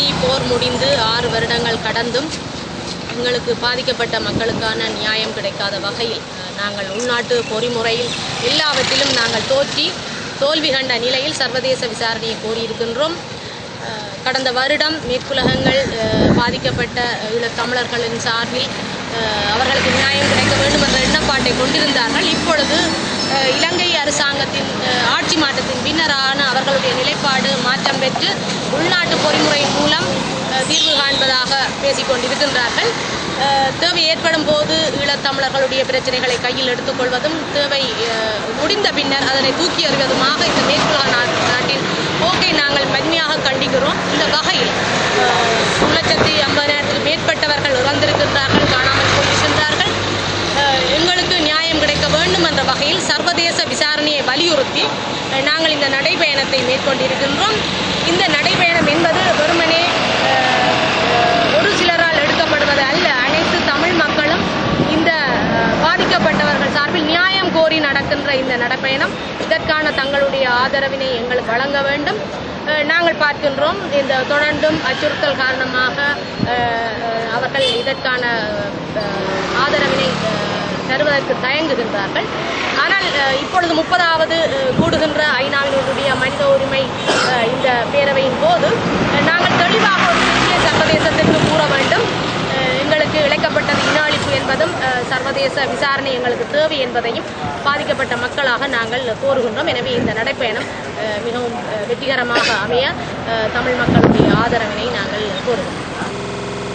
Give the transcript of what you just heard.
துவங்கி போர் முடிந்து 6 வருடங்கள் கடந்தும் எங்களுக்கு பாதிக்கப்பட்ட மக்களுக்கான நியாயம் கிடைக்காத வகையில் நாங்கள் உள்நாட்டு பொறிமுறையில் எல்லாவற்றிலும் நாங்கள் தோல்வி கண்ட நிலையில் சர்வதேச விசாரணையை கோரியிருக்கின்றோம். கடந்த வருடம் மேற்குலகங்கள் பாதிக்கப்பட்ட ஈழத்தமிழர்களின் சார்பில் அவர்களுக்கு நியாயம் கிடைக்க வேண்டும் என்ற எண்ணப்பாட்டை கொண்டிருந்தார்கள். இப்பொழுது இலங்கை அரசாங்கத்தின் ஆட்சி மாற்றத்தின் பின்னரான அவர்களுடைய நிலைப்பாடு மாற்றம் பெற்று உள்நாட்டு பொறிமுறையின் மூலம் தீர்வு காண்பதாக பேசிக்கொண்டிருக்கின்றார்கள். தேவை ஏற்படும் போது ஈழத்தமிழர்களுடைய பிரச்சனைகளை கையில் எடுத்துக்கொள்வதும் தேவை முடிந்த பின்னர் அதனை தூக்கி எறிவதுமாக இந்த மேற்குலக நாட்டின் போக்கை நாங்கள் வன்மையாக கண்டிக்கிறோம். இந்த வகையில் 1,50,000 மேற்பட்டவர்கள் இறந்திருக்கின்றார்கள், காணாமல் போயிருக்கின்றார்கள். எங்களுக்கு நியாயம் கிடைக்க வேண்டும் என்ற வகையில் சர்வதேச விசாரணையை வலியுறுத்தி நாங்கள் இந்த நடைபயணத்தை மேற்கொண்டிருக்கின்றோம். இந்த நடைபயணம் என்பது வெறுமனே ஒரு சிலரால் எடுக்கப்படுவது அல்ல. அனைத்து தமிழ் மக்களும் இந்த பாதிக்கப்பட்டவர்கள் சார்பில் நியாயம் கோரி நடக்கின்ற இந்த நடைபயணம். இதற்கான தங்களுடைய ஆதரவினை எங்களுக்கு வழங்க வேண்டும். நாங்கள் பார்க்கின்றோம், இந்த தொடர்ந்தும் அச்சுறுத்தல் காரணமாக அவர்கள் இதற்கான ஆதரவினை தருவதற்கு தயங்குகின்றார்கள். ஆனால் இப்பொழுது 30வது கூடுகின்ற ஐநாவினுடைய மனித உரிமை இந்த பேரவையின் போது நாங்கள் தெளிவாக ஒரு செய்தியை சர்வதேசத்திற்கு கூற வேண்டும். எங்களுக்கு இழைக்கப்பட்டது இன அழிப்பு என்பதும் சர்வதேச விசாரணை எங்களுக்கு தேவை என்பதையும் பாதிக்கப்பட்ட மக்களாக நாங்கள் கோருகின்றோம். எனவே இந்த நடைப்பயணம் மிகவும் வெற்றிகரமாக அமைய தமிழ் மக்களுடைய ஆதரவினை நாங்கள் கோருகிறோம்.